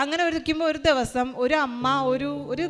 അങ്ങനെ ഇരിക്കുമ്പോൾ ഒരു ദിവസം ഒരു അമ്മ ഒരു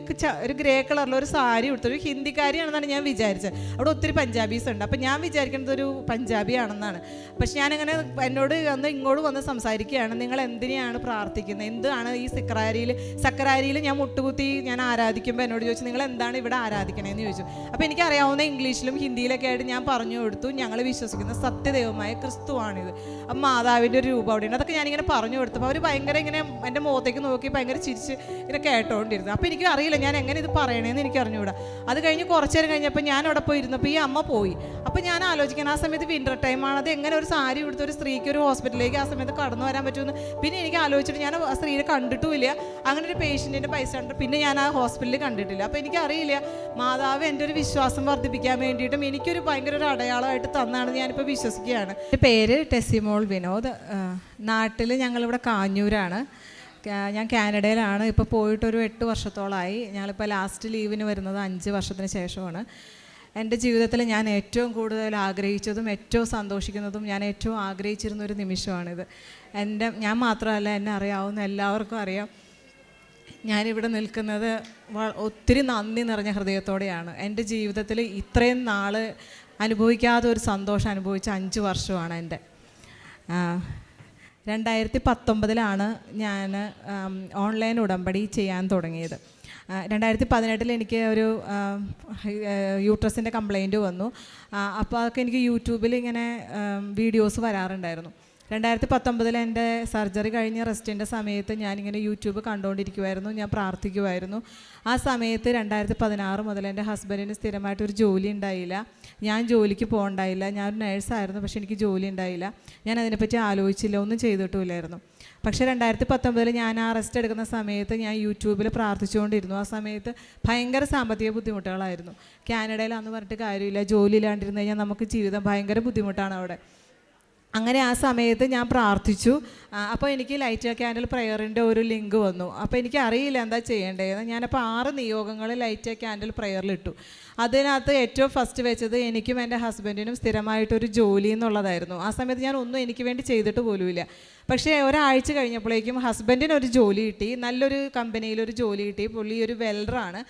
ഗ്രേ കളറിൽ ഒരു സാരി കൊടുത്തു. ഒരു ഹിന്ദിക്കാരിയാണെന്നാണ് ഞാൻ വിചാരിച്ചത്. അവിടെ ഒത്തിരി പഞ്ചാബീസ് ഉണ്ട്. അപ്പം ഞാൻ വിചാരിക്കുന്നത് ഒരു പഞ്ചാബി ആണെന്നാണ്. പക്ഷെ ഞാനങ്ങനെ എന്നോട് ഇങ്ങോട്ട് വന്ന് സംസാരിക്കുകയാണ്, നിങ്ങൾ എന്തിനെയാണ് പ്രാർത്ഥിക്കുന്നത്, എന്താണ് ഈ സക്കറാരിയിൽ ഞാൻ മുട്ടുകുത്തി ഞാൻ ആരാധിക്കുമ്പോൾ എന്നോട് ചോദിച്ചു, നിങ്ങൾ എന്താണ് ഇവിടെ ആരാധിക്കണേന്ന് ചോദിച്ചു. അപ്പോൾ എനിക്കറിയാവുന്ന ഇംഗ്ലീഷിലും ഹിന്ദിയിലൊക്കെ ആയിട്ട് ഞാൻ പറഞ്ഞു കൊടുത്തു, ഞങ്ങൾ വിശ്വസിക്കുന്ന സത്യദൈവമായ ക്രിസ്തുവാണിത്, അപ്പം മാതാവിൻ്റെ ഒരു രൂപം അവിടെയുണ്ട്. അതൊക്കെ ഞാനിങ്ങനെ പറഞ്ഞു കൊടുത്തപ്പോൾ അവർ ഭയങ്കര ഇങ്ങനെ എൻ്റെ മുഖത്തേക്ക് നോക്കി ഭയങ്കര ചിരിച്ച് ഇങ്ങനെ കേട്ടോണ്ടിരുന്നു. അപ്പോൾ എനിക്ക് അറിയില്ല ഞാൻ എങ്ങനെ ഇത് പറയണേന്ന് എനിക്ക് അറിഞ്ഞുകൂടാ. അത് കഴിഞ്ഞ് കുറച്ച് നേരം കഴിഞ്ഞപ്പോൾ ഞാൻ അവിടെ പോയി ഇരുന്നപ്പോൾ ഈ അമ്മ പോയി. അപ്പോൾ ഞാൻ ആലോചിക്കണം, ആ സമയത്ത് വിൻ്റർ ടൈമാണ്, അത് എങ്ങനെ ഒരു സാരി കൊടുത്ത ഒരു സ്ത്രീക്ക് ഒരു ഹോസ്പിറ്റലിലേക്ക് ആ സമയത്ത് കടന്നു വരാൻ പറ്റുമെന്ന് പിന്നെ എനിക്ക് ആലോചിച്ചിട്ട് ഞാൻ ആ സ്ത്രീയെ കണ്ടിട്ടുമില്ല. അങ്ങനെ ഒരു പേഷ്യൻറ്റിൻ്റെ പൈസ ഉണ്ട് പിന്നെ ഞാൻ ആ ഹോസ്പിറ്റലിൽ കണ്ടിട്ടില്ല. അപ്പോൾ എനിക്കറിയില്ല, മാതാവ് എൻ്റെ ഒരു വിശ്വാസം വർദ്ധിപ്പിക്കാൻ വേണ്ടിയിട്ടും എനിക്കൊരു ഭയങ്കര ഒരു അടയാളമായിട്ട് തന്നാണെന്ന് ഞാനിപ്പോൾ വിശ്വസിക്കുകയാണ്. എൻ്റെ പേര് ടെസിമോൾ വിനോദ്. നാട്ടിൽ ഞങ്ങളിവിടെ കാഞ്ഞൂരാണ്. ഞാൻ കാനഡയിലാണ്. ഇപ്പോൾ പോയിട്ടൊരു 8 വർഷത്തോളമായി. ഞങ്ങളിപ്പോൾ ലാസ്റ്റ് ലീവിന് വരുന്നത് 5 വർഷത്തിന് ശേഷമാണ്. എൻ്റെ ജീവിതത്തിൽ ഞാൻ ഏറ്റവും കൂടുതൽ ആഗ്രഹിച്ചതും ഏറ്റവും സന്തോഷിക്കുന്നതും ഞാൻ ഏറ്റവും ആഗ്രഹിച്ചിരുന്നൊരു നിമിഷമാണിത്. ഞാൻ മാത്രമല്ല, എന്നെ അറിയാവുന്ന എല്ലാവർക്കും അറിയാം, ഞാനിവിടെ നിൽക്കുന്നത് ഒത്തിരി നന്ദി നിറഞ്ഞ ഹൃദയത്തോടെയാണ്. എൻ്റെ ജീവിതത്തിൽ ഇത്രയും നാൾ അനുഭവിക്കാതെ ഒരു സന്തോഷം അനുഭവിച്ച 5 വർഷമാണ് എൻ്റെ. 2019 ഞാൻ ഓൺലൈൻ ഉടമ്പടി ചെയ്യാൻ തുടങ്ങിയത്. 2018 എനിക്ക് ഒരു യൂട്രസിൻ്റെ കംപ്ലൈൻറ്റ് വന്നു. അപ്പോൾ അതൊക്കെ എനിക്ക് യൂട്യൂബിൽ ഇങ്ങനെ വീഡിയോസ് വരാറുണ്ടായിരുന്നു. 2019 എൻ്റെ സർജറി കഴിഞ്ഞ് റെസ്റ്റിൻ്റെ സമയത്ത് ഞാനിങ്ങനെ യൂട്യൂബ് കണ്ടുകൊണ്ടിരിക്കുമായിരുന്നു, ഞാൻ പ്രാർത്ഥിക്കുമായിരുന്നു. ആ സമയത്ത് 2016 മുതൽ എൻ്റെ ഹസ്ബൻഡിന് സ്ഥിരമായിട്ടൊരു ജോലി ഉണ്ടായില്ല, ഞാൻ ജോലിക്ക് പോകണ്ടായില്ല. ഞാനൊരു നേഴ്സായിരുന്നു, പക്ഷേ എനിക്ക് ജോലി ഉണ്ടായില്ല. ഞാൻ അതിനെപ്പറ്റി ആലോചിച്ചില്ല, ഒന്നും ചെയ്തിട്ടുമില്ലായിരുന്നു. പക്ഷേ 2019 ഞാൻ ആ റെസ്റ്റ് എടുക്കുന്ന സമയത്ത് ഞാൻ യൂട്യൂബിൽ പ്രാർത്ഥിച്ചുകൊണ്ടിരുന്നു. ആ സമയത്ത് ഭയങ്കര സാമ്പത്തിക ബുദ്ധിമുട്ടുകളായിരുന്നു. കാനഡയിലാണെന്ന് പറഞ്ഞിട്ട് കാര്യമില്ല, ജോലി ഇല്ലാണ്ടിരുന്നു കഴിഞ്ഞാൽ നമുക്ക് ജീവിതം ഭയങ്കര ബുദ്ധിമുട്ടാണ് അവിടെ. അങ്ങനെ ആ സമയത്ത് ഞാൻ പ്രാർത്ഥിച്ചു. അപ്പോൾ എനിക്ക് ലൈറ്റ് ക്യാൻഡിൽ പ്രയറിൻ്റെ ഒരു ലിങ്ക് വന്നു. അപ്പോൾ എനിക്ക് അറിയില്ല എന്താ ചെയ്യേണ്ടതെന്ന്. ഞാനപ്പോൾ 6 നിയോഗങ്ങൾ ലൈറ്റ് ക്യാൻഡിൽ പ്രയറിലിട്ടു. അതിനകത്ത് ഏറ്റവും ഫസ്റ്റ് വെച്ചത് എനിക്കും എൻ്റെ ഹസ്ബൻഡിനും സ്ഥിരമായിട്ടൊരു ജോലി എന്നുള്ളതായിരുന്നു. ആ സമയത്ത് ഞാൻ ഒന്നും എനിക്ക് വേണ്ടി ചെയ്തിട്ട് പോലുമില്ല. പക്ഷേ ഒരാഴ്ച കഴിഞ്ഞപ്പോഴേക്കും ഹസ്ബൻഡിനൊരു ജോലി കിട്ടി, നല്ലൊരു കമ്പനിയിലൊരു ജോലി കിട്ടി. പുള്ളി ഒരു വെൽഡറാണ്,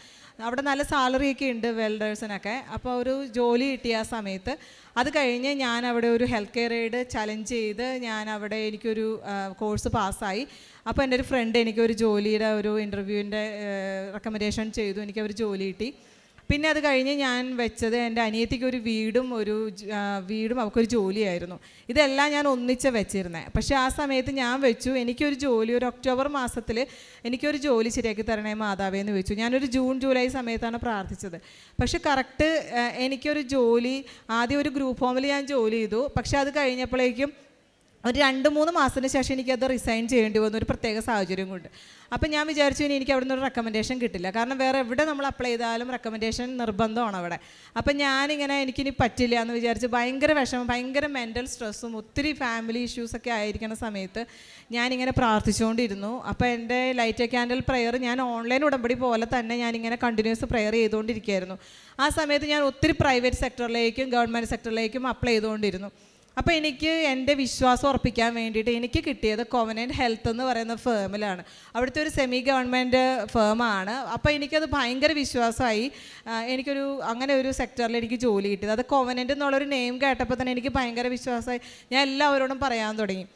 അവിടെ നല്ല സാലറിയൊക്കെ ഉണ്ട് വെൽഡേഴ്സിനൊക്കെ. അപ്പോൾ ഒരു ജോലി കിട്ടിയ ആ സമയത്ത് അത് കഴിഞ്ഞ് ഞാൻ അവിടെ ഒരു ഹെൽത്ത് കെയർ എയ്ഡ് ചലഞ്ച് ചെയ്ത് ഞാൻ അവിടെ എനിക്കൊരു കോഴ്സ് പാസ്സായി. അപ്പോൾ എൻ്റെ ഒരു ഫ്രണ്ട് എനിക്കൊരു ജോലിയുടെ ഒരു ഇൻ്റർവ്യൂവിൻ്റെ റെക്കമെൻഡേഷൻ ചെയ്തു, എനിക്കൊരു ജോലി കിട്ടി. പിന്നെ അത് കഴിഞ്ഞ് ഞാൻ വെച്ചത് എൻ്റെ അനിയത്തിക്ക് ഒരു വീടും അവൾക്കൊരു ജോലിയായിരുന്നു. ഇതെല്ലാം ഞാൻ ഒന്നിച്ച് വെച്ചിരുന്നത്. പക്ഷേ ആ സമയത്ത് ഞാൻ വെച്ചു, എനിക്കൊരു ജോലി ഒരു ഒക്ടോബർ മാസത്തിൽ എനിക്കൊരു ജോലി ശരിയാക്കി തരണേ മാതാവേന്ന് വെച്ചു. ഞാനൊരു ജൂൺ ജൂലൈ സമയത്താണ് പ്രാർത്ഥിച്ചത്. പക്ഷെ കറക്റ്റ് എനിക്കൊരു ജോലി ആദ്യം ഒരു ഗ്രൂപ്പ് ഹോമിൽ ഞാൻ ജോലി ചെയ്തു. പക്ഷെ അത് കഴിഞ്ഞപ്പോഴേക്കും ഒരു 2-3 മാസത്തിന് ശേഷം എനിക്കത് റിസൈൻ ചെയ്യേണ്ടി വന്നു, ഒരു പ്രത്യേക സാഹചര്യം കൊണ്ട്. അപ്പം ഞാൻ വിചാരിച്ചു ഇനി എനിക്ക് അവിടെ നിന്നൊരു റെക്കമെൻഡേഷൻ കിട്ടില്ല, കാരണം വേറെ എവിടെ നമ്മൾ അപ്ലൈ ചെയ്താലും റെക്കമെൻഡേഷൻ നിർബന്ധമാണ് അവിടെ. അപ്പം ഞാനിങ്ങനെ എനിക്കിനി പറ്റില്ല എന്ന് വിചാരിച്ച് ഭയങ്കര വിഷമം, ഭയങ്കര മെൻ്റൽ സ്ട്രെസ്സും ഒത്തിരി ഫാമിലി ഇഷ്യൂസൊക്കെ ആയിരിക്കുന്ന സമയത്ത് ഞാനിങ്ങനെ പ്രാർത്ഥിച്ചുകൊണ്ടിരുന്നു. അപ്പോൾ എൻ്റെ ലൈറ്റ് ക്യാൻഡിൽ പ്രയർ ഞാൻ ഓൺലൈൻ ഉടമ്പടി പോലെ തന്നെ ഞാനിങ്ങനെ കണ്ടിന്യൂസ് പ്രയർ ചെയ്തുകൊണ്ടിരിക്കുകയായിരുന്നു. ആ സമയത്ത് ഞാൻ ഒത്തിരി പ്രൈവറ്റ് സെക്ടറിലേക്കും ഗവൺമെൻറ് സെക്ടറിലേക്കും അപ്ലൈ ചെയ്തുകൊണ്ടിരുന്നു. അപ്പോൾ എനിക്ക് എൻ്റെ വിശ്വാസം ഉറപ്പിക്കാൻ വേണ്ടിയിട്ട് എനിക്ക് കിട്ടിയത് കോവനൻ്റ് ഹെൽത്ത് എന്ന് പറയുന്ന ഫേമിലാണ്. അവിടുത്തെ ഒരു സെമി ഗവൺമെൻറ് ഫേമാണ്. അപ്പോൾ എനിക്കത് ഭയങ്കര വിശ്വാസമായി. അങ്ങനെ ഒരു സെക്ടറിൽ എനിക്ക് ജോലി കിട്ടിയത്. അത് കോവനൻ്റ് എന്നുള്ളൊരു നെയിം കേട്ടപ്പോൾ തന്നെ എനിക്ക് ഭയങ്കര വിശ്വാസമായി. ഞാൻ എല്ലാവരോടും പറയാൻ തുടങ്ങി.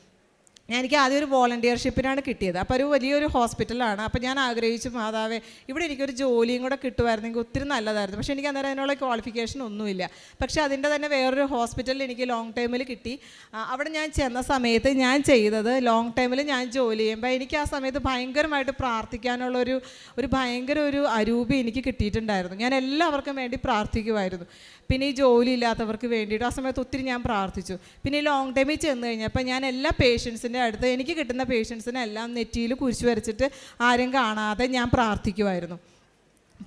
എനിക്ക് ആദ്യം ഒരു വോളണ്ടിയർഷിപ്പിനാണ് കിട്ടിയത്. അപ്പോൾ ഒരു വലിയൊരു ഹോസ്പിറ്റലാണ്. അപ്പോൾ ഞാൻ ആഗ്രഹിച്ചു, മാതാവേ ഇവിടെ എനിക്കൊരു ജോലിയും കൂടെ കിട്ടുമായിരുന്നെങ്കിൽ ഒത്തിരി നല്ലതായിരുന്നു. പക്ഷേ എനിക്ക് അന്നേരം അതിനുള്ള ക്വാളിഫിക്കേഷൻ ഒന്നുമില്ല. പക്ഷേ അതിൻ്റെ തന്നെ വേറൊരു ഹോസ്പിറ്റലിൽ എനിക്ക് ലോങ് ടൈമിൽ കിട്ടി. അവിടെ ഞാൻ ചെന്ന സമയത്ത് ഞാൻ ചെയ്തത് ലോങ് ടൈമിൽ ഞാൻ ജോലി ചെയ്യുമ്പോൾ എനിക്ക് ആ സമയത്ത് ഭയങ്കരമായിട്ട് പ്രാർത്ഥിക്കാനുള്ളൊരു ഭയങ്കര ഒരു അരൂപി എനിക്ക് കിട്ടിയിട്ടുണ്ടായിരുന്നു. ഞാൻ എല്ലാവർക്കും വേണ്ടി പ്രാർത്ഥിക്കുമായിരുന്നു. പിന്നെ ഈ ജോലി ഇല്ലാത്തവർക്ക് വേണ്ടിയിട്ട് ആ സമയത്ത് ഒത്തിരി ഞാൻ പ്രാർത്ഥിച്ചു. പിന്നെ ഈ ലോങ് ടൈമിൽ ചെന്ന് കഴിഞ്ഞപ്പോൾ ഞാൻ എല്ലാ പേഷ്യൻസിൻ്റെ അടുത്ത് എനിക്ക് കിട്ടുന്ന പേഷ്യൻസിനെല്ലാം നെറ്റിയിൽ കുരിശ് വരച്ചിട്ട് ആരും കാണാതെ ഞാൻ പ്രാർത്ഥിക്കുമായിരുന്നു.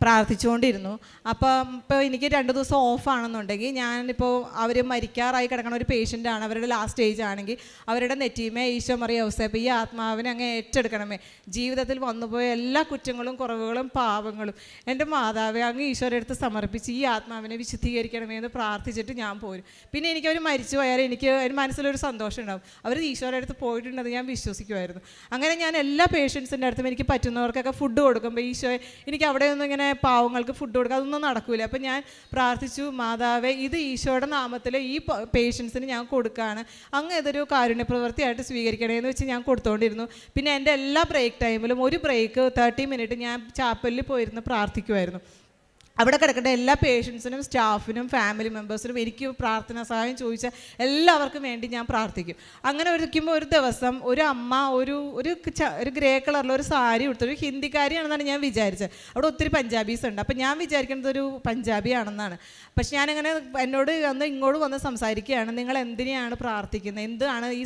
പ്രാർത്ഥിച്ചുകൊണ്ടിരുന്നു. അപ്പം ഇപ്പോൾ എനിക്ക് 2 ദിവസം ഓഫാണെന്നുണ്ടെങ്കിൽ ഞാനിപ്പോൾ അവർ മരിക്കാറായി കിടക്കുന്ന ഒരു പേഷ്യൻ്റാണ്, അവരുടെ ലാസ്റ്റ് സ്റ്റേജ് ആണെങ്കിൽ അവരുടെ നെറ്റീമേ ഈശോ മറിയ ഔസേപ്പ് ഈ ആത്മാവിനെ അങ്ങ് ഏറ്റെടുക്കണമേ, ജീവിതത്തിൽ വന്നുപോയ എല്ലാ കുറ്റങ്ങളും കുറവുകളും പാവങ്ങളും എൻ്റെ മാതാവേ അങ്ങ് ഈശോയുടെ അടുത്ത് സമർപ്പിച്ച് ഈ ആത്മാവിനെ വിശുദ്ധീകരിക്കണമേ എന്ന് പ്രാർത്ഥിച്ചിട്ട് ഞാൻ പോരും. പിന്നെ എനിക്കവർ മരിച്ചു പോയാൽ എനിക്ക് എൻ്റെ മനസ്സിലൊരു സന്തോഷം ഉണ്ടാവും, അവർ ഈശോയുടെ അടുത്ത് പോയിട്ടുണ്ടെന്ന് ഞാൻ വിശ്വസിക്കുമായിരുന്നു. അങ്ങനെ ഞാൻ എല്ലാ പേഷ്യൻസിൻ്റെ അടുത്തും എനിക്ക് പറ്റുന്നവർക്കൊക്കെ ഫുഡ് കൊടുക്കുമ്പോൾ ഈശോയെ എനിക്ക് അവിടെ ഒന്നും ഇങ്ങനെ പാവങ്ങൾക്ക് ഫുഡ് കൊടുക്കുക അതൊന്നും നടക്കില്ല. അപ്പം ഞാൻ പ്രാർത്ഥിച്ചു, മാതാവേ ഇത് ഈശോയുടെ നാമത്തിൽ ഈ പേഷ്യൻസിന് ഞാൻ കൊടുക്കുകയാണ്, അങ്ങ് ഇതൊരു കാരുണ്യ പ്രവൃത്തിയായിട്ട് സ്വീകരിക്കണേ എന്ന് വെച്ച് ഞാൻ കൊടുത്തുകൊണ്ടിരുന്നു. പിന്നെ എൻ്റെ എല്ലാ ബ്രേക്ക് ടൈമിലും ഒരു ബ്രേക്ക് 30 മിനിറ്റ് ഞാൻ ചാപ്പലിൽ പോയിരുന്ന് പ്രാർത്ഥിക്കുമായിരുന്നു. അവിടെ കിടക്കേണ്ട എല്ലാ പേഷ്യൻസിനും സ്റ്റാഫിനും ഫാമിലി മെമ്പേഴ്സിനും എനിക്ക് പ്രാർത്ഥനാ സഹായം ചോദിച്ച എല്ലാവർക്കും വേണ്ടി ഞാൻ പ്രാർത്ഥിക്കും. അങ്ങനെ ഇരിക്കുമ്പോൾ ഒരു ദിവസം ഒരു അമ്മ ഒരു ഗ്രേ കളറിൽ ഒരു സാരി കൊടുത്തു, ഒരു ഹിന്ദിക്കാരിയാണെന്നാണ് ഞാൻ വിചാരിച്ചത്. അവിടെ ഒത്തിരി പഞ്ചാബീസ് ഉണ്ട്, അപ്പം ഞാൻ വിചാരിക്കുന്നത് ഒരു പഞ്ചാബി ആണെന്നാണ്. പക്ഷെ ഞാനിങ്ങനെ എന്നോട് ഇങ്ങോട്ട് വന്ന് സംസാരിക്കുകയാണ്, നിങ്ങൾ എന്തിനെയാണ് പ്രാർത്ഥിക്കുന്നത്, എന്താണ് ഈ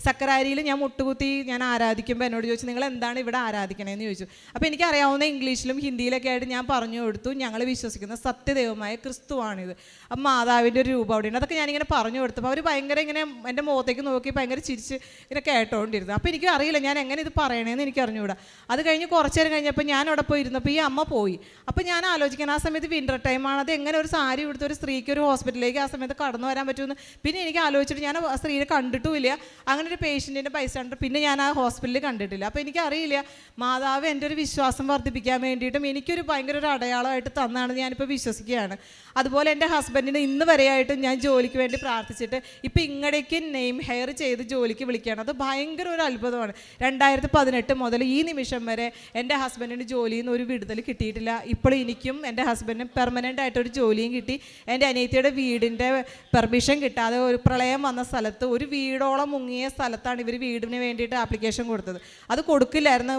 സക്കറാരിയിൽ ഞാൻ മുട്ടുകുത്തി ഞാൻ ആരാധിക്കുമ്പോൾ എന്നോട് ചോദിച്ചു നിങ്ങൾ എന്താണ് ഇവിടെ ആരാധിക്കണേന്ന് ചോദിച്ചു. അപ്പോൾ എനിക്കറിയാവുന്ന ഇംഗ്ലീഷിലും ഹിന്ദിയിലൊക്കെ ആയിട്ട് ഞാൻ പറഞ്ഞു കൊടുത്തു, ഞങ്ങൾ വിശ്വസിക്കുന്ന സത്യദൈവമായ ക്രിസ്തുവാണിത്, അപ്പം മാതാവിൻ്റെ ഒരു രൂപം അവിടെയുണ്ട്. അതൊക്കെ ഞാനിങ്ങനെ പറഞ്ഞു കൊടുത്തപ്പോൾ അവർ ഭയങ്കര ഇങ്ങനെ എൻ്റെ മുഖത്തേക്ക് നോക്കി ഭയങ്കര ചിരിച്ച് ഇങ്ങനെ കേട്ടോണ്ടിരുന്നു. അപ്പോൾ എനിക്ക് അറിയില്ല ഞാൻ എങ്ങനെ ഇത് പറയണേന്ന് എനിക്ക് അറിഞ്ഞുകൂടാ. അത് കഴിഞ്ഞ് കുറച്ച് നേരം കഴിഞ്ഞപ്പോൾ ഞാൻ അവിടെ പോയി ഇരുന്നപ്പോൾ ഈ അമ്മ പോയി. അപ്പോൾ ഞാൻ ആലോചിക്കണം, ആ സമയത്ത് വിൻ്റർ ടൈമാണ്, അത് എങ്ങനെ ഒരു സാരി കൊടുത്ത് ഒരു സ്ത്രീക്ക് ഒരു ഹോസ്പിറ്റലിലേക്ക് ആ സമയത്ത് കടന്നു വരാൻ പറ്റുമെന്ന് പിന്നെ എനിക്ക് ആലോചിച്ചിട്ട് ഞാൻ ആ സ്ത്രീയെ കണ്ടിട്ടുമില്ല, അങ്ങനെ ഒരു പേഷ്യൻറ്റിൻ്റെ ബൈസ്റ്റാൻഡർ പിന്നെ ഞാൻ ആ ഹോസ്പിറ്റലിൽ കണ്ടിട്ടില്ല. അപ്പോൾ എനിക്കറിയില്ല മാതാവ് എൻ്റെ ഒരു വിശ്വാസം വർദ്ധിപ്പിക്കാൻ വേണ്ടിയിട്ടും എനിക്കൊരു ഭയങ്കര ഒരു അടയാളമായിട്ട് തന്നാണെന്ന് ഞാനിപ്പോൾ വിശ്വസിക്കുകയാണ്. അതുപോലെ എൻ്റെ ഹസ്ബൻഡിന് ഇന്ന് വരെയായിട്ടും ഞാൻ ജോലിക്ക് വേണ്ടി പ്രാർത്ഥിച്ചിട്ട് ഇപ്പോൾ ഇങ്ങടേക്ക് നെയിം ഹെയർ ചെയ്ത് ജോലിക്ക് വിളിക്കുകയാണ്. അത് ഭയങ്കര ഒരു അത്ഭുതമാണ്. 2018 മുതൽ ഈ നിമിഷം വരെ എൻ്റെ ഹസ്ബൻഡിന് ജോലിയിൽ നിന്ന് ഒരു വിടുതൽ കിട്ടിയിട്ടില്ല. ഇപ്പോൾ എനിക്കും എൻ്റെ ഹസ്ബൻഡിനും പെർമനൻ്റ് ആയിട്ടൊരു ജോലിയും കിട്ടി. എൻ്റെ അനിയത്തിയുടെ വീടിൻ്റെ പെർമിഷൻ കിട്ടാതെ ഒരു പ്രളയം വന്ന സ്ഥലത്ത് ഒരു വീടോളം മുങ്ങിയ സ്ഥലത്താണ് ഇവർ വീടിന് വേണ്ടിയിട്ട് ആപ്ലിക്കേഷൻ കൊടുത്തത്. അത് കൊടുക്കില്ലായിരുന്നു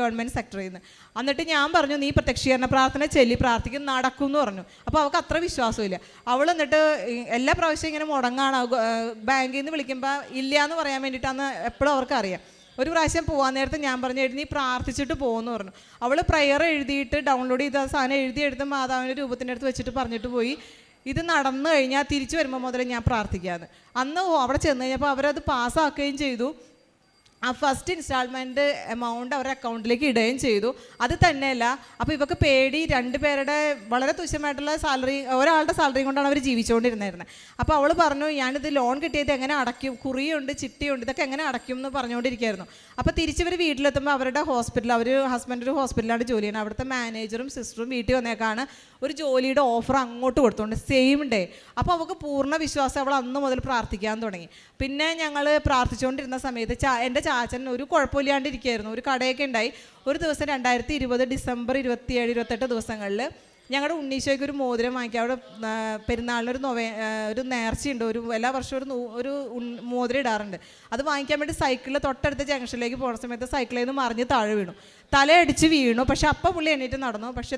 ഗവൺമെൻറ് സെക്ടറിൽ നിന്ന്. എന്നിട്ട് ഞാൻ പറഞ്ഞു നീ പ്രത്യക്ഷീകരണ പ്രാർത്ഥന ചൊല്ലി പ്രാർത്ഥിക്കും നടക്കും എന്ന് പറഞ്ഞു. അപ്പോൾ അവൾക്ക് അത്ര വിശ്വാസമില്ല. അവൾ എന്നിട്ട് എല്ലാ പ്രാവശ്യം ഇങ്ങനെ മുടങ്ങാണ്, ബാങ്കിൽ നിന്ന് വിളിക്കുമ്പോൾ ഇല്ല എന്ന് പറയാൻ വേണ്ടിയിട്ടാണ് എപ്പോഴും അവർക്ക് അറിയാം. ഒരു പ്രാവശ്യം പോകാൻ നേരത്തെ ഞാൻ പറഞ്ഞു നീ പ്രാർത്ഥിച്ചിട്ട് പോകുമെന്ന് പറഞ്ഞു. അവൾ പ്രയർ എഴുതിയിട്ട് ഡൗൺലോഡ് ചെയ്ത സാധനം എഴുതിയെടുത്ത് മാതാവിൻ്റെ രൂപത്തിൻ്റെ അടുത്ത് വെച്ചിട്ട് പറഞ്ഞിട്ട് പോയി, ഇത് നടന്നു കഴിഞ്ഞാൽ തിരിച്ചു വരുമ്പോൾ മുതലേ ഞാൻ പ്രാർത്ഥിക്കാമെന്ന്. അന്ന് അവിടെ ചെന്ന് കഴിഞ്ഞപ്പോൾ അവരത് പാസ്സാക്കുകയും ചെയ്തു. ആ ഫസ്റ്റ് ഇൻസ്റ്റാൾമെൻറ്റ് എമൗണ്ട് അവരുടെ അക്കൗണ്ടിലേക്ക് ഇടുകയും ചെയ്തു. അത് തന്നെയല്ല, അപ്പോൾ ഇവർക്ക് പേടി 2 പേരുടെ വളരെ തുച്ഛമായിട്ടുള്ള സാലറി, ഒരാളുടെ സാലറി കൊണ്ടാണ് അവർ ജീവിച്ചുകൊണ്ടിരുന്നത്. അപ്പോൾ അവൾ പറഞ്ഞു ഞാനിത് ലോൺ കിട്ടിയത് എങ്ങനെ അടയ്ക്കും, കുറിയുണ്ട് ചിട്ടിയുണ്ട് ഇതൊക്കെ എങ്ങനെ അടയ്ക്കും എന്ന് പറഞ്ഞുകൊണ്ടിരിക്കുകയായിരുന്നു. അപ്പോൾ തിരിച്ചിവർ വീട്ടിലെത്തുമ്പോൾ അവരുടെ ഹോസ്പിറ്റൽ, അവർ ഹസ്ബൻഡ് ഒരു ഹോസ്പിറ്റലാണ് ജോലി ചെയ്യുന്നത്, അവിടുത്തെ മാനേജറും സിസ്റ്ററും വീട്ടിൽ വന്നേക്കാണ് ഒരു ജോലിയുടെ ഓഫർ അങ്ങോട്ട് കൊടുത്തുകൊണ്ട് സെയിം ഡേ. അപ്പോൾ അവൾക്ക് പൂർണ്ണ വിശ്വാസം, അവൾ അന്ന് മുതൽ പ്രാർത്ഥിക്കാൻ തുടങ്ങി. പിന്നെ ഞങ്ങൾ പ്രാർത്ഥിച്ചുകൊണ്ടിരുന്ന സമയത്ത് എൻ്റെ ചാച്ചൻ ഒരു കുഴപ്പമില്ലാണ്ടിരിക്കുകയായിരുന്നു. ഒരു കടയൊക്കെ ഉണ്ടായി. ഒരു ദിവസം 2020 ഡിസംബർ 27, 28 ദിവസങ്ങളിൽ ഞങ്ങളുടെ ഉണ്ണീശോയ്ക്ക് ഒരു മോതിരം വാങ്ങിക്കുക. അവിടെ പെരുന്നാളിനൊരു ഒരു നേർച്ചയുണ്ട്, എല്ലാ വർഷവും ഒരു മോതിരം ഇടാറുണ്ട്. അത് വാങ്ങിക്കാൻ വേണ്ടി സൈക്കിളിൽ തൊട്ടടുത്ത ജംഗ്ഷനിലേക്ക് പോകുന്ന സമയത്ത് സൈക്കിളിൽ നിന്ന് മറിഞ്ഞ് താഴെ വീണു, തലയടിച്ച് വീണു. പക്ഷെ അപ്പം പുള്ളി എണീറ്റ് നടന്നു, പക്ഷെ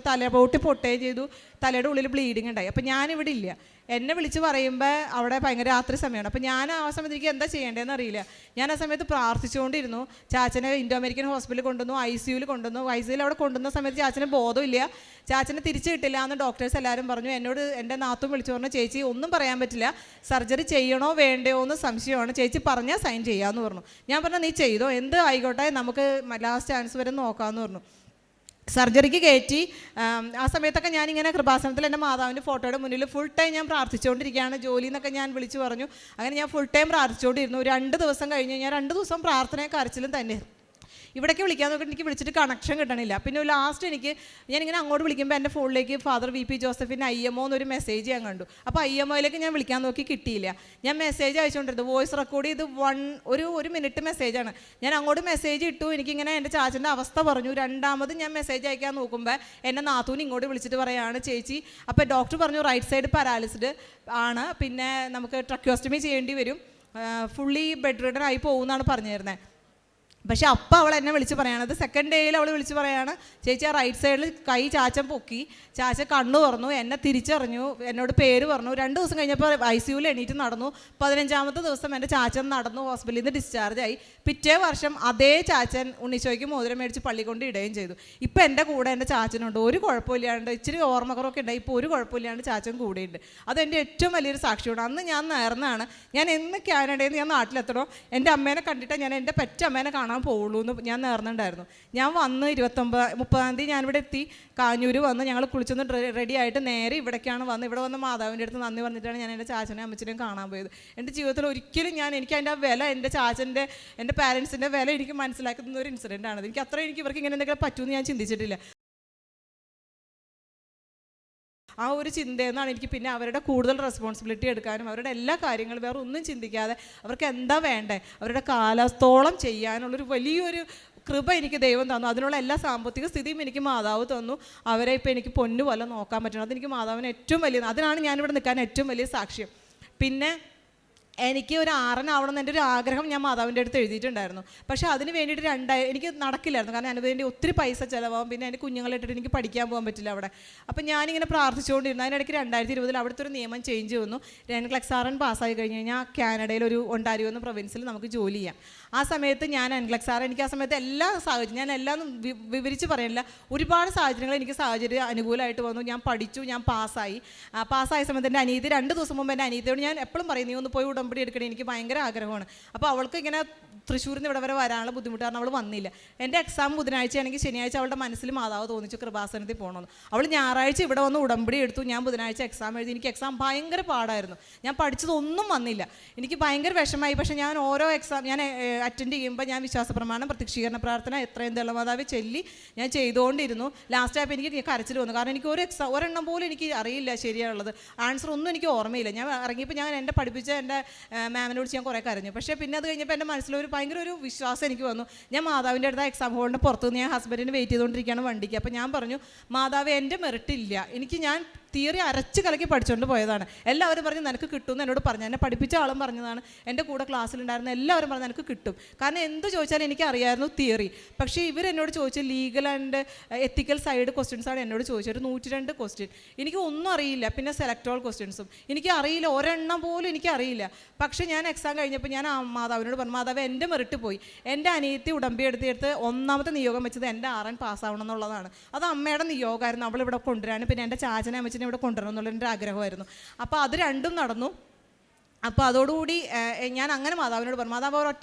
പൊട്ടുകയും ചെയ്തു, തലയുടെ ഉള്ളിൽ ബ്ലീഡിങ് ഉണ്ടായി. അപ്പം ഞാനിവിടെ ഇല്ല. എന്നെ വിളിച്ച് പറയുമ്പോൾ അവിടെ ഭയങ്കര രാത്രി സമയമാണ്. അപ്പോൾ ഞാൻ ആ സമയത്ത് എനിക്ക് എന്താ ചെയ്യേണ്ടതെന്ന് അറിയില്ല. ഞാൻ ആ സമയത്ത് പ്രാർത്ഥിച്ചുകൊണ്ടിരുന്നു. ചാച്ചനെ ഇൻഡോ അമേരിക്കൻ ഹോസ്പിറ്റലിൽ കൊണ്ടുവന്നു, ICUവിൽ കൊണ്ടുവന്നു. ICUവിൽ അവിടെ കൊണ്ടുവന്ന സമയത്ത് ചാച്ചന് ബോധമില്ല, ചാച്ചനെ തിരിച്ചു കിട്ടില്ല എന്ന് ഡോക്ടേഴ്സ് എല്ലാവരും പറഞ്ഞു. എന്നോട് എൻ്റെ നാത്തും വിളിച്ചു പറഞ്ഞു ചേച്ചി ഒന്നും പറയാൻ പറ്റില്ല, സർജറി ചെയ്യണോ വേണ്ടയോ എന്ന് സംശയമാണ്, ചേച്ചി പറഞ്ഞാൽ സൈൻ ചെയ്യാമെന്ന് പറഞ്ഞു. ഞാൻ പറഞ്ഞു നീ ചെയ്തോ, എന്ത് ആയിക്കോട്ടെ നമുക്ക് ലാസ്റ്റ് ചാൻസ് വരെ നോക്കാമെന്ന് പറഞ്ഞു. സർജറിക്ക് കയറ്റി. ആ സമയത്തൊക്കെ ഞാനിങ്ങനെ കൃപാസനത്തിൽ എൻ്റെ മാതാവിൻ്റെ ഫോട്ടോയുടെ മുന്നിൽ ഫുൾ ടൈം ഞാൻ പ്രാർത്ഥിച്ചുകൊണ്ടിരിക്കുകയാണ്. ജോലി എന്നൊക്കെ ഞാൻ വിളിച്ചു പറഞ്ഞു. അങ്ങനെ ഞാൻ ഫുൾ ടൈം പ്രാർത്ഥിച്ചുകൊണ്ടിരുന്നു. 2 ദിവസം കഴിഞ്ഞ് ഞാൻ 2 ദിവസം പ്രാർത്ഥനയും കരച്ചിലും തന്നെ. ഇവിടേക്ക് വിളിക്കാൻ നോക്കിയിട്ട് എനിക്ക് വിളിച്ചിട്ട് കണക്ഷൻ കിട്ടണില്ല. പിന്നെ ലാസ്റ്റ് ഞാനിങ്ങനെ അങ്ങോട്ട് വിളിക്കുമ്പോൾ എൻ്റെ ഫോണിലേക്ക് ഫാദർ VP ജോസഫിൻ്റെ IMO എന്നൊരു മെസ്സേജ് ഞാൻ കണ്ടു. അപ്പോൾ IMOയിലേക്ക് ഞാൻ വിളിക്കാൻ നോക്കി കിട്ടിയില്ല. ഞാൻ മെസ്സേജ് അയച്ചുകൊണ്ടിരുന്നു, വോയിസ് റെക്കോർഡ് ചെയ്ത് ഒരു മിനിറ്റ് മെസ്സേജാണ്. ഞാൻ അങ്ങോട്ട് മെസ്സേജ് ഇട്ടു, എനിക്കിങ്ങനെ എൻ്റെ ചാച്ചൻ്റെ അവസ്ഥ പറഞ്ഞു. രണ്ടാമത് ഞാൻ മെസ്സേജ് അയക്കാൻ നോക്കുമ്പോൾ എന്നെ നാത്തൂന് ഇങ്ങോട്ട് വിളിച്ചിട്ട് പറയുകയാണ് ചേച്ചി, അപ്പോൾ ഡോക്ടർ പറഞ്ഞു റൈറ്റ് സൈഡ് പാരാലിസ്ഡ് ആണ്, പിന്നെ നമുക്ക് ട്രക്യോസ്റ്റമി ചെയ്യേണ്ടി വരും, ഫുള്ളി ബെഡ് റിഡൻ ആയി പോകുമെന്നാണ് പറഞ്ഞിരുന്നത്. പക്ഷെ അപ്പം അവൾ എന്നെ വിളിച്ച് പറയണത് സെക്കൻഡ് ഡേയിൽ അവൾ വിളിച്ച് പറയാണ്, ചേച്ചി ആ റൈറ്റ് സൈഡിൽ കൈ ചാച്ചൻ പൊക്കി, ചാച്ചൻ കണ്ണു തുറന്നു, എന്നെ തിരിച്ചറിഞ്ഞു, എന്നോട് പേര് പറഞ്ഞു. 2 ദിവസം കഴിഞ്ഞപ്പോൾ ICUവിൽ എണീറ്റ് നടന്നു. 15ാമത്തെ ദിവസം എൻ്റെ ചാച്ചൻ നടന്നു ഹോസ്പിറ്റലിൽ നിന്ന് ഡിസ്ചാർജ് ആയി. പിറ്റേ വർഷം അതേ ചാച്ചൻ ഉണ്ണിച്ചോയ്ക്ക് മോതിരം മേടിച്ച് പള്ളി കൊണ്ട് ഇടുകയും ചെയ്തു. ഇപ്പം എൻ്റെ കൂടെ എൻ്റെ ചാച്ചനുണ്ട്, ഒരു കുഴപ്പമില്ലാണ്ട്, ഇച്ചിരി ഓർമ്മക്കുറവൊക്കെ ഉണ്ടായി, ഇപ്പോൾ ഒരു കുഴപ്പമില്ലാണ്ട് ചാച്ചൻ കൂടെയുണ്ട്. അതെൻ്റെ ഏറ്റവും വലിയൊരു സാക്ഷിയാണ്. അന്ന് ഞാൻ നേർന്നാണ്, ഞാൻ എന്ന് കാനഡയിൽ നിന്ന് ഞാൻ നാട്ടിലെത്തണോ എൻ്റെ അമ്മേനെ കണ്ടിട്ട് ഞാൻ എൻ്റെ പെറ്റമ്മേനെ കാണാൻ പോകുള്ളൂ എന്ന് ഞാൻ നേർന്നുണ്ടായിരുന്നു. ഞാൻ വന്ന് 30-ാം തീയതി ഞാനിവിടെ എത്തി, കാഞ്ഞൂർ വന്ന് ഞങ്ങൾ കുളിച്ചൊന്ന് റെഡി ആയിട്ട് നേരെ ഇവിടേക്കാണ് വന്ന്. ഇവിടെ വന്ന് മാതാവിൻ്റെ അടുത്ത് നന്ദി പറഞ്ഞിട്ടാണ് ഞാൻ എൻ്റെ ചാച്ചനെയും അമ്മച്ചിനെയും കാണാൻ പോയത്. എൻ്റെ ജീവിതത്തിൽ ഒരിക്കലും എനിക്ക് അതിൻ്റെ വില, എൻ്റെ ചാച്ചൻ്റെ എൻ്റെ പാരൻസിൻ്റെ വില എനിക്ക് മനസ്സിലാക്കുന്ന ഒരു ഇൻസിഡൻ്റ് ആണ്. എനിക്ക് അത്ര ഇവർക്ക് ഇങ്ങനെ എന്തെങ്കിലും പറ്റുമെന്ന് ഞാൻ ചിന്തിച്ചിട്ടില്ല. ആ ഒരു ചിന്തയിൽ നിന്നാണ് എനിക്ക് പിന്നെ അവരുടെ കൂടുതൽ റെസ്പോൺസിബിലിറ്റി എടുക്കാനും അവരുടെ എല്ലാ കാര്യങ്ങളും വേറെ ഒന്നും ചിന്തിക്കാതെ അവർക്ക് എന്താ വേണ്ടേ അവരുടെ കാലത്തോളം ചെയ്യാനുള്ളൊരു വലിയൊരു കൃപ എനിക്ക് ദൈവം തന്നു. അതിനുള്ള എല്ലാ സാമ്പത്തിക സ്ഥിതിയും എനിക്ക് മാതാവ് തന്നു. അവരെ ഇപ്പോൾ എനിക്ക് പൊന്നു പോലെ നോക്കാൻ പറ്റണം. അതെനിക്ക് മാതാവിന് ഏറ്റവും വലിയ, അതിനാണ് ഞാനിവിടെ നിൽക്കാൻ ഏറ്റവും വലിയ സാക്ഷ്യം. പിന്നെ എനിക്ക് ഒരു ആറനാവണമെന്ന് എൻ്റെ ഒരു ആഗ്രഹം ഞാൻ മാതാവിൻ്റെ അടുത്ത് എഴുതിയിട്ടുണ്ടായിരുന്നു. പക്ഷേ അതിന് വേണ്ടിയിട്ട് എനിക്ക് നടക്കില്ലായിരുന്നു. കാരണം അതിന് വേണ്ടി ഒത്തിരി പൈസ ചിലവാകും. പിന്നെ എൻ്റെ കുഞ്ഞുങ്ങളെ ഇട്ടിട്ട് എനിക്ക് പഠിക്കാൻ പോകാൻ പറ്റില്ല അവിടെ. അപ്പം ഞാനിങ്ങനെ പ്രാർത്ഥിച്ചുകൊണ്ടിരുന്നു. അതിനിടയ്ക്ക് 2020 അവിടുത്തെ ഒരു നിയമം ചേഞ്ച് വന്നു. NCLEX-RN പാസ്സായി കഴിഞ്ഞ് കഴിഞ്ഞാൽ കാനഡയിൽ ഒരു ഒണ്ടാരിയോ എന്ന പ്രൊവിൻസിൽ നമുക്ക് ജോലി ചെയ്യാം. ആ സമയത്ത് ഞാൻ NCLEX-RN, എനിക്ക് ആ സമയത്ത് എല്ലാ സാഹചര്യം, ഞാൻ എല്ലാം വിവരിച്ച് പറയില്ല, ഒരുപാട് സാഹചര്യങ്ങൾ എനിക്ക് സാഹചര്യം അനുകൂലമായിട്ട് വന്നു. ഞാൻ പഠിച്ചു, ഞാൻ പാസ്സായ സമയത്ത് എൻ്റെ അനിയത്തി 2 ദിവസം മുമ്പ് എൻ്റെ അനിയത്തിയോട് ഞാൻ എപ്പോഴും പറയും, നീ ഒന്ന് പോയി ഉടമ്പടി എടുക്കണേ, എനിക്ക് ഭയങ്കര ആഗ്രഹമാണ്. അപ്പോൾ അവൾക്ക് ഇങ്ങനെ തൃശ്ശൂരിൽ നിന്ന് ഇവിടെ വരെ വരാനുള്ള ബുദ്ധിമുട്ട് കാരണം അവൾ വന്നില്ല. എൻ്റെ എക്സാം ബുധനാഴ്ചയാണെങ്കിൽ ശനിയാഴ്ച അവളുടെ മനസ്സിൽ മാതാവ് തോന്നിച്ചു കൃപാസനത്തിൽ പോകണമെന്ന്. അവൾ ഞായറാഴ്ച ഇവിടെ വന്ന് ഉടമ്പടി എടുത്തു. ഞാൻ ബുധനാഴ്ച എക്സാം എഴുതി. എനിക്ക് എക്സാം ഭയങ്കര പാടായിരുന്നു. ഞാൻ പഠിച്ചതൊന്നും വന്നില്ല. എനിക്ക് ഭയങ്കര വിഷമമായി. പക്ഷേ ഞാൻ ഓരോ എക്സാം ഞാൻ അറ്റൻഡ് ചെയ്യുമ്പോൾ ഞാൻ വിശ്വാസപ്രമാണം, പ്രത്യക്ഷീകരണ പ്രാർത്ഥന, എത്രയും ദളമാതാവ് ചൊല്ലി ഞാൻ ചെയ്തുകൊണ്ടിരുന്നു. ലാസ്റ്റ് ആയപ്പോൾ എനിക്ക് കരച്ചിൽ വന്നു. കാരണം എനിക്ക് ഒരെണ്ണം പോലും എനിക്ക് അറിയില്ല ശരിയാണുള്ളത്. ആൻസർ ഒന്നും എനിക്ക് ഓർമ്മയില്ല. ഞാൻ ഇറങ്ങിയപ്പോൾ ഞാൻ എൻ്റെ പഠിപ്പിച്ച എൻ്റെ മാമിനെ വിളിച്ച് ഞാൻ കുറേ കരഞ്ഞു. പക്ഷേ പിന്നെ അത് കഴിഞ്ഞപ്പോൾ എൻ്റെ മനസ്സിലൊരു ഭയങ്കര ഒരു വിശ്വാസം എനിക്ക് വന്നു. ഞാൻ മാതാവിൻ്റെ അടുത്ത് എക്സാം ഹോളിൻ്റെ പുറത്തുനിന്ന് ഞാൻ ഹസ്ബൻഡിന് വെയിറ്റ് ചെയ്തുകൊണ്ടിരിക്കുകയാണ് വണ്ടിക്ക്. അപ്പോൾ ഞാൻ പറഞ്ഞു, മാതാവ് എൻ്റെ മെറിറ്റ് ഇല്ല, ഞാൻ തിയറി അരച്ച് കലക്കി പഠിച്ചുകൊണ്ട് പോയതാണ്. എല്ലാവരും പറഞ്ഞു നിനക്ക് കിട്ടുമെന്ന് എന്നോട് പറഞ്ഞു. എന്നെ പഠിപ്പിച്ച ആളും പറഞ്ഞതാണ്, എൻ്റെ കൂടെ ക്ലാസ്സിലുണ്ടായിരുന്ന എല്ലാവരും പറഞ്ഞു നിനക്ക് കിട്ടും. കാരണം എന്ത് ചോദിച്ചാലും എനിക്ക് അറിയായിരുന്നു തിയറി. പക്ഷേ ഇവരെന്നോട് ചോദിച്ച ലീഗൽ ആൻഡ് എത്തിക്കൽ സൈഡ് ക്വസ്റ്റ്യൻസാണ് എന്നോട് ചോദിച്ചത്. ഒരു 102 ക്വസ്റ്റ്യൻ. എനിക്ക് ഒന്നും അറിയില്ല. പിന്നെ സെലക്ടോൾ ക്വസ്റ്റ്യൻസും എനിക്ക് അറിയില്ല, ഒരെണ്ണം പോലും എനിക്ക് അറിയില്ല. പക്ഷേ ഞാൻ എക്സാം കഴിഞ്ഞപ്പോൾ ഞാൻ മാതാവിനോട് പറഞ്ഞു, മാതാവ് എൻ്റെ മെറിറ്റ് പോയി. എൻ്റെ അനിയത്തി ഉടമ്പി എടുത്ത് 1ാമത്തെ നിയോഗം വെച്ചത് എൻ്റെ RN പാസ്സാവണം എന്നുള്ളതാണ്. അത് അമ്മയുടെ നിയോഗമായിരുന്നു. അവളിവിടെ കൊണ്ടുവരാനും പിന്നെ എൻ്റെ ചാച്ചനെ അമ്മച്ചിനെ ഇവിടെ കൊണ്ടുവരണം എന്നുള്ള എൻ്റെ ആഗ്രഹമായിരുന്നു. അപ്പോൾ അത് രണ്ടും നടന്നു. അപ്പോൾ അതോടുകൂടി ഞാൻ അങ്ങനെ മാതാവിനോട് പറഞ്ഞു, മാതാവ്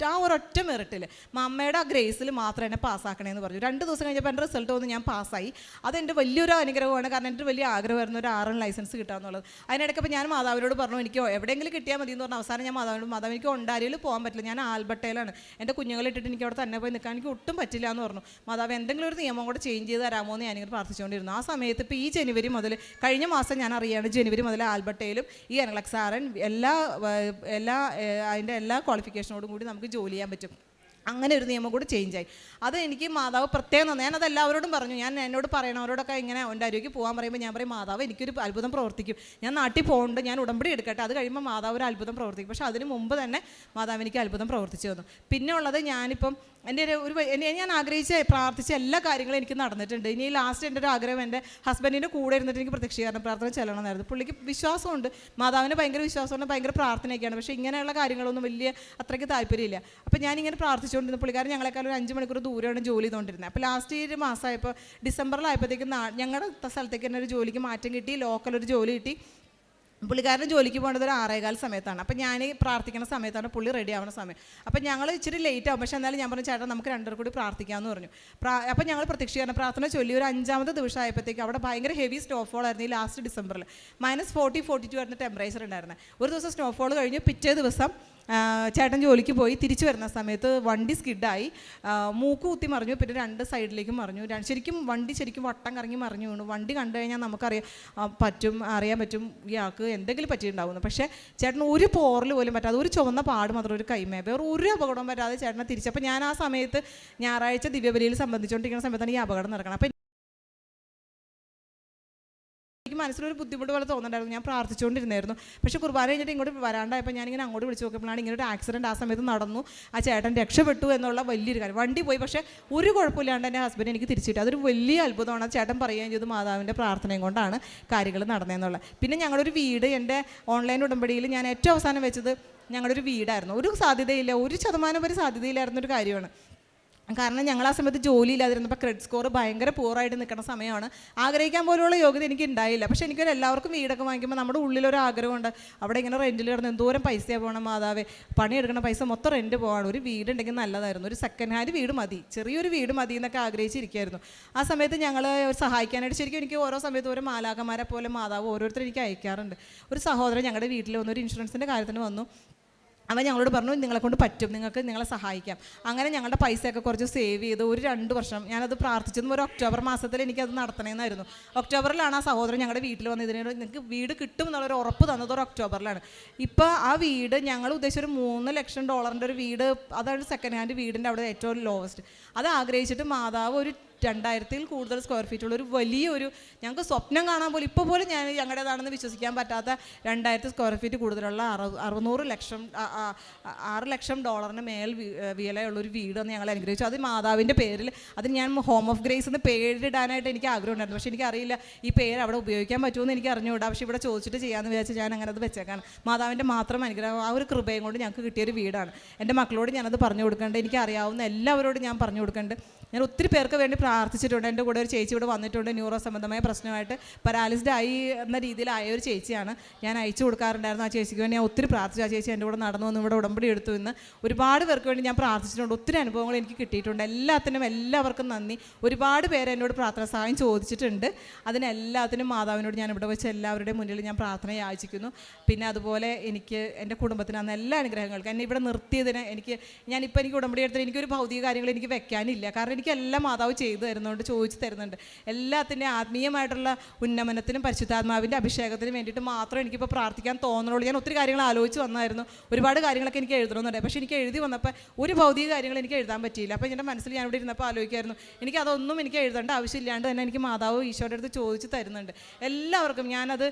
ഒരൊറ്റ മെറിറ്റിൽ അമ്മയുടെ ആ ഗ്രേസിൽ മാത്രം എന്നെ പാസ്സാക്കണേന്ന് പറഞ്ഞു. 2 ദിവസം കഴിഞ്ഞപ്പോൾ എൻ്റെ റിസൾട്ട് വന്ന് ഞാൻ പാസ്സായി. അതെൻ്റെ വലിയൊരു അനുഗ്രഹമാണ്. കാരണം എൻ്റെ വലിയ ആഗ്രഹമായിരുന്നു ഒരു RN ലൈസൻസ് കിട്ടുക എന്നുള്ളത്. അതിനിടയ്ക്കപ്പോൾ ഞാൻ മാതാവിനോട് പറഞ്ഞു, എനിക്ക് എവിടെയെങ്കിലും കിട്ടിയാൽ മതി എന്ന് പറഞ്ഞ അവസാനം ഞാൻ മാതാവ് എനിക്ക് ഒണ്ടാരിയിൽ പോകാൻ പറ്റില്ല, ഞാൻ ആൽബർട്ടയിലാണ്, എൻ്റെ കുഞ്ഞുങ്ങളെ ഇട്ടിട്ട് എനിക്ക് അവിടെ തന്നെ പോയി നിൽക്കാൻ എനിക്ക് ഒട്ടും പറ്റില്ല എന്ന് പറഞ്ഞു. മാതാവ് എന്തെങ്കിലും ഒരു നിയമം കൂടെ ചേഞ്ച് ചെയ്ത് തരാമോ എന്ന് ഞാനിങ്ങനെ പ്രാർത്ഥിച്ചുകൊണ്ടിരുന്നു. ആ സമയത്ത് ഇപ്പോൾ ഈ ജനുവരി മുതൽ, കഴിഞ്ഞ മാസം ഞാൻ അറിയാണ്, ജനുവരി മുതൽ ആൽബർട്ടയിലും ഈ NCLEX-RN അതിൻ്റെ എല്ലാ ക്വാളിഫിക്കേഷനോടും കൂടി നമുക്ക് ജോലി ചെയ്യാൻ പറ്റും. അങ്ങനെ ഒരു നിയമം കൂടി ചേഞ്ചായി. അത് എനിക്ക് മാതാവ് പ്രത്യേകം തന്നെ, ഞാനത് എല്ലാവരോടും പറഞ്ഞു. ഞാൻ എന്നോട് പറയണവരോടൊക്കെ ഇങ്ങനെ ഒണ്ടാരിയോക്ക് പോകാൻ പറയുമ്പോൾ ഞാൻ പറയും, മാതാവ് എനിക്കൊരു അത്ഭുതം പ്രവർത്തിക്കും, ഞാൻ നാട്ടിൽ പോകുന്നുണ്ട്, ഞാൻ ഉടമ്പടി എടുക്കട്ടെ, അത് കഴിയുമ്പോൾ മാതാവ് ഒരു അത്ഭുതം പ്രവർത്തിക്കും. പക്ഷേ അതിന് മുമ്പ് തന്നെ മാതാവ് എനിക്ക് അത്ഭുതം പ്രവർത്തിച്ചു തന്നു. പിന്നെ ഉള്ളത്, ഞാനിപ്പം ഞാൻ ആഗ്രഹിച്ച പ്രാർത്ഥിച്ച എല്ലാ കാര്യങ്ങളും എനിക്ക് നടന്നിട്ടുണ്ട്. ഇനി ലാസ്റ്റ് എൻ്റെ ഒരു ആഗ്രഹം എൻ്റെ ഹസ്ബൻഡിൻ്റെ കൂടെ ഇരുന്നിട്ട് എനിക്ക് പ്രത്യക്ഷീകരണ പ്രാർത്ഥന ചെല്ലണമെന്നായിരുന്നു. പുള്ളിക്ക് വിശ്വാസമുണ്ട്, മാതാവിന് ഭയങ്കര വിശ്വാസമുണ്ട്, ഭയങ്കര പ്രാർത്ഥനയൊക്കെയാണ്. പക്ഷേ ഇങ്ങനെയുള്ള കാര്യങ്ങളൊന്നും വലിയ അത്രയ്ക്ക് താല്പര്യമില്ല. അപ്പോൾ ഞാനിങ്ങനെ പ്രാർത്ഥിച്ചുകൊണ്ടിരുന്ന പുള്ളിക്കാരൻ ഞങ്ങളെക്കാൾ ഒരു 5 മണിക്കൂർ ദൂരമാണ് ജോലി ചെയ്തുകൊണ്ടിരുന്നത്. അപ്പോൾ ലാസ്റ്റ് ഒരു മാസമായപ്പോൾ ഡിസംബറിലായപ്പോഴത്തേക്കും ഞങ്ങളുടെ സ്ഥലത്തേക്ക് തന്നെ ഒരു ജോലിക്ക് മാറ്റം കിട്ടി, ലോക്കൽ ഒരു ജോലി കിട്ടി. പുള്ളിക്കാരന് ജോലിക്ക് പോകേണ്ടത് ഒരു 6:15 സമയത്താണ്. അപ്പോൾ ഞാൻ പ്രാർത്ഥിക്കുന്ന സമയത്താണ് പുള്ളി റെഡി ആവുന്ന സമയം. അപ്പോൾ ഞങ്ങൾ ഇച്ചിരി ലേറ്റ് ആവും. പക്ഷേ എന്നാലും ഞാൻ പറഞ്ഞു, ചേട്ടാ നമുക്ക് 2 കൂടി പ്രാർത്ഥിക്കാമെന്ന് പറഞ്ഞു. അപ്പോൾ ഞങ്ങൾ പ്രത്യക്ഷീകരണ പ്രാർത്ഥന ചൊല്ലി ഒരു 5ാമത്തെ ദിവസം ആയപ്പോഴത്തേക്ക് അവിടെ ഭയങ്കര ഹെവി സ്നോഫോൾ ആയിരുന്നു. ഈ ലാസ്റ്റ് ഡിസംബറിൽ -40-42 ആയിരുന്നു ടെമ്പറേച്ചർ ഉണ്ടായിരുന്നത്. ഒരു ദിവസം സ്നോഫോൾ കഴിഞ്ഞ് പിറ്റേ ദിവസം ചേട്ടൻ ജോലിക്ക് പോയി തിരിച്ചു വരുന്ന സമയത്ത് വണ്ടി സ്കിഡായി, മൂക്ക് കുത്തി മറിഞ്ഞു, പിന്നെ 2 സൈഡിലേക്കും മറിഞ്ഞു. വണ്ടി ശരിക്കും വട്ടം കറങ്ങി മറിഞ്ഞു വീണു. വണ്ടി കണ്ടു കഴിഞ്ഞാൽ നമുക്കറിയാൻ പറ്റും ഇയാൾക്ക് എന്തെങ്കിലും പറ്റിയിട്ടുണ്ടാവുന്നു. പക്ഷേ ചേട്ടന് ഒരു പോറൽ പോലും പറ്റാതെ, ഒരു ചുവന്ന പാട് മാത്രം, ഒരു കൈമേ, വേറെ ഒരു അപകടവും പറ്റാതെ ചേട്ടനെ തിരിച്ചപ്പോൾ ഞാൻ ആ സമയത്ത് ഞായറാഴ്ച ദിവ്യബലിയിൽ സംബന്ധിച്ചുകൊണ്ടിരിക്കുന്ന സമയത്താണ് ഈ അപകടം നടക്കണം. അപ്പം മനസ്സിലൊരു ബുദ്ധിമുട്ട് പോലെ തോന്നുന്നുണ്ടായിരുന്നു. ഞാൻ പ്രാർത്ഥിച്ചുകൊണ്ടിരുന്നായിരുന്നു. പക്ഷേ കുർബാന കഴിഞ്ഞിട്ട് ഇങ്ങോട്ട് വരാണ്ടായപ്പോൾ ഞാനിങ്ങനെ അങ്ങോട്ട് വിളിച്ച് നോക്കിയപ്പോഴാണ് ഇങ്ങനെ ഒരു ആക്സിഡൻറ്റ് ആ സമയത്ത് നടന്നു. ആ ചേട്ടൻ രക്ഷപ്പെട്ടു എന്നുള്ള വലിയൊരു കാര്യം. വണ്ടി പോയി, പക്ഷേ ഒരു കുഴപ്പമില്ലാണ്ട് എൻ്റെ ഹസ്ബൻഡ് എനിക്ക് തിരിച്ചിട്ട് അതൊരു വലിയ അത്ഭുതമാണ്. ആ ചേട്ടൻ പറയുകയും ചെയ്തു മാതാവിൻ്റെ പ്രാർത്ഥനയും കൊണ്ടാണ് കാര്യങ്ങൾ നടന്നതെന്നുള്ളത്. പിന്നെ ഞങ്ങളൊരു വീട് എൻ്റെ ഓൺലൈൻ ഉടമ്പടിയിൽ ഞാൻ ഏറ്റവും അവസാനം വെച്ചത് ഞങ്ങളുടെ ഒരു വീടായിരുന്നു. ഒരു സാധ്യതയില്ല, 1% വരെ സാധ്യതയില്ലായിരുന്നൊരു കാര്യമാണ്. കാരണം ഞങ്ങൾ ആ സമയത്ത് ജോലിയില്ലാതിരുന്നപ്പോൾ ക്രെഡിറ്റ് സ്കോർ ഭയങ്കര പൂറായിട്ട് നിൽക്കുന്ന സമയമാണ്. ആഗ്രഹിക്കാൻ പോലുള്ള യോഗ്യത എനിക്ക് ഉണ്ടായില്ല. പക്ഷേ എനിക്ക് എല്ലാവർക്കും വീടൊക്കെ വാങ്ങിക്കുമ്പോൾ നമ്മുടെ ഉള്ളിലൊരു ആഗ്രഹമുണ്ട്. അവിടെ ഇങ്ങനെ റെൻറ്റിൽ കിടന്ന് എന്തോരം പൈസയാണ് പോകണം മാതാവേ, പണിയെടുക്കുന്ന പൈസ മൊത്തം റെൻറ്റ് പോകണം, ഒരു വീടുണ്ടെങ്കിൽ നല്ലതായിരുന്നു, ഒരു സെക്കൻഡ് ഹാൻഡ് വീട് മതി, ചെറിയൊരു വീട് മതി എന്നൊക്കെ ആഗ്രഹിച്ചിരിക്കുകയായിരുന്നു. ആ സമയത്ത് ഞങ്ങൾ സഹായിക്കാനായിട്ട് ശരിക്കും എനിക്ക് ഓരോ സമയത്ത് ഓരോ മാലാഖമാരെ പോലെ മാതാവ് ഓരോരുത്തർ എനിക്ക് അയക്കാറുണ്ട്. ഒരു സഹോദരൻ ഞങ്ങളുടെ വീട്ടിൽ വന്നു, ഒരു ഇൻഷുറൻസിൻ്റെ കാര്യത്തിന് വന്നു. അവൻ ഞങ്ങളോട് പറഞ്ഞു നിങ്ങളെ കൊണ്ട് പറ്റും, നിങ്ങളെ സഹായിക്കാം. അങ്ങനെ ഞങ്ങളുടെ പൈസയൊക്കെ കുറച്ച് സേവ് ചെയ്ത് ഒരു 2 വർഷം ഞാനത് പ്രാർത്ഥിച്ചതും ഒരു ഒക്ടോബർ മാസത്തിൽ എനിക്കത് നടത്തണമെന്നായിരുന്നു. ഒക്ടോബറിലാണ് ആ സഹോദരൻ ഞങ്ങളുടെ വീട്ടിൽ വന്ന് ഇതിനോട് നിങ്ങൾക്ക് വീട് കിട്ടും എന്നുള്ളൊരു ഉറപ്പ് തന്നത് ഒരു ഒക്ടോബറിലാണ്. ഇപ്പോൾ ആ വീട് ഞങ്ങൾ ഉദ്ദേശിച്ച ഒരു $3 ലക്ഷം ഒരു വീട്, അതാണ് സെക്കൻഡ് ഹാൻഡ് വീടിൻ്റെ അവിടെ ഏറ്റവും ലോവസ്റ്റ്. അത് ആഗ്രഹിച്ചിട്ട് മാതാവ് ഒരു 2000-ൽ കൂടുതൽ സ്ക്വയർ ഫീറ്റുള്ള ഒരു വലിയൊരു, ഞങ്ങൾക്ക് സ്വപ്നം കാണാൻ പോലും ഇപ്പോൾ പോലും ഞാൻ ഞങ്ങളുടേതാണെന്ന് വിശ്വസിക്കാൻ പറ്റാത്ത 2000 സ്ക്വയർ ഫീറ്റ് കൂടുതലുള്ള $6 ലക്ഷം മേൽ വിലയുള്ളൊരു വീടെന്ന് ഞങ്ങൾ അനുഗ്രഹിച്ചു. അത് മാതാവിൻ്റെ പേരിൽ, അത് ഞാൻ ഹോം ഓഫ് ഗ്രേസ് എന്ന് പേരിടാനായിട്ട് എനിക്ക് ആഗ്രഹം ഉണ്ടായിരുന്നു. പക്ഷേ എനിക്കറിയില്ല ഈ പേര് അവിടെ ഉപയോഗിക്കാൻ പറ്റുമെന്ന് എനിക്ക് അറിഞ്ഞുകൂടാ. പക്ഷേ ഇവിടെ ചോദിച്ചിട്ട് ചെയ്യാമെന്ന് വിചാരിച്ച് ഞാൻ അങ്ങനെ അത് വെച്ചേക്കാണ്. മാതാവിൻ്റെ മാത്രം അനുഗ്രഹം, ആ ഒരു കൃപയും കൊണ്ട് ഞങ്ങൾക്ക് കിട്ടിയൊരു വീടാണ്. എൻ്റെ മക്കളോട് ഞാനത് പറഞ്ഞു കൊടുക്കേണ്ടത്, എനിക്കറിയാവുന്ന എല്ലാവരോടും ഞാൻ പറഞ്ഞു കൊടുക്കേണ്ടത്. ഞാൻ ഒത്തിരി പേർക്ക് വേണ്ടി പ്രാർത്ഥിച്ചിട്ടുണ്ട്. എൻ്റെ കൂടെ ഒരു ചേച്ചി ഇവിടെ വന്നിട്ടുണ്ട്, ന്യൂറോ സംബന്ധമായ പ്രശ്നമായിട്ട് പാരാലിസ്ഡ് ആയി എന്ന രീതിയിലായ ഒരു ചേച്ചിയാണ്. ഞാൻ അയച്ചു കൊടുക്കാറുണ്ടായിരുന്നു. ആ ചേച്ചിക്ക് വേണ്ടി ഞാൻ ഒത്തിരി പ്രാർത്ഥിച്ചു. ആ ചേച്ചി എൻ്റെ കൂടെ നടന്നു വന്ന് ഇവിടെ ഉടമ്പടി എടുത്തു. ഇന്ന് ഒരുപാട് പേർക്ക് വേണ്ടി ഞാൻ പ്രാർത്ഥിച്ചിട്ടുണ്ട്. ഒത്തിരി അനുഭവങ്ങൾ എനിക്ക് കിട്ടിയിട്ടുണ്ട്. എല്ലാവർക്കും നന്ദി. ഒരുപാട് പേര് എന്നോട് പ്രാർത്ഥന സഹായം ചോദിച്ചിട്ടുണ്ട്. അതിനെല്ലാത്തിനും മാതാവിനോട് ഞാൻ ഇവിടെ വെച്ച് എല്ലാവരുടെയും മുന്നിൽ ഞാൻ പ്രാർത്ഥന യാചിക്കുന്നു. പിന്നെ അതുപോലെ എനിക്ക് എൻ്റെ കുടുംബത്തിന് അന്ന് എല്ലാ അനുഗ്രഹങ്ങൾക്കും എന്നെ ഇവിടെ നിർത്തിയതിന് ഞാനിപ്പോൾ എനിക്ക് ഉടമ്പടി എടുത്തിട്ട് എനിക്കൊരു ഭൗതിക കാര്യങ്ങൾ എനിക്ക് വെക്കാനില്ല. കാരണം എനിക്കെല്ലാം മാതാവ് ചെയ്തു തരുന്നുണ്ട്, ചോദിച്ചു തരുന്നുണ്ട്. എല്ലാത്തിൻ്റെ ആത്മീയമായിട്ടുള്ള ഉന്നമനത്തിനും പരിശുദ്ധാത്മാവിൻ്റെ അഭിഷേകത്തിനും വേണ്ടിയിട്ട് മാത്രം എനിക്കിപ്പോൾ പ്രാർത്ഥിക്കാൻ തോന്നുന്നുള്ളൂ. ഞാൻ ഒത്തിരി കാര്യങ്ങൾ ആലോചിച്ച് വന്നായിരുന്നു. ഒരുപാട് കാര്യങ്ങളൊക്കെ എനിക്ക് എഴുതണമെന്നുണ്ട്. പക്ഷേ എനിക്ക് എഴുതി വന്നപ്പോൾ ഒരു ഭൗതിക കാര്യങ്ങൾ എനിക്ക് എഴുതാൻ പറ്റിയില്ല. അപ്പോൾ എൻ്റെ മനസ്സിൽ ഞാൻ ഇവിടെ ഇരുന്നപ്പോൾ ആലോചിക്കായിരുന്നു, എനിക്കതൊന്നും എനിക്ക് എഴുതേണ്ട ആവശ്യമില്ലാണ്ട് തന്നെ എനിക്ക് മാതാവ് ഈശോയുടെ അടുത്ത് ചോദിച്ച് തരുന്നുണ്ട്. എല്ലാവർക്കും ഞാനത്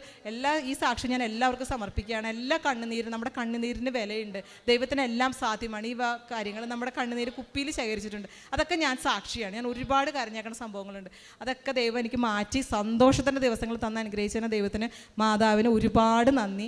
ഈ സാക്ഷ്യം ഞാൻ എല്ലാവർക്കും സമർപ്പിക്കുകയാണ്. എല്ലാ കണ്ണുനീരും, നമ്മുടെ കണ്ണുനീരിന് വിലയുണ്ട്. ദൈവത്തിനെല്ലാം സാധ്യമാണ്. ഈ കാര്യങ്ങൾ നമ്മുടെ കണ്ണുനീര് കുപ്പിയിൽ ശേഖരിച്ചിട്ടുണ്ട്. അതൊക്കെ ഞാൻ സാക്ഷിയാണ്. ഞാൻ ഒരുപാട് കരഞ്ഞേക്കുന്ന സംഭവങ്ങളുണ്ട്. അതൊക്കെ ദൈവം എനിക്ക് മാറ്റി സന്തോഷത്തിൻ്റെ ദിവസങ്ങൾ തന്ന് അനുഗ്രഹിച്ചതിന് ദൈവത്തിന്, മാതാവിന് ഒരുപാട് നന്ദി.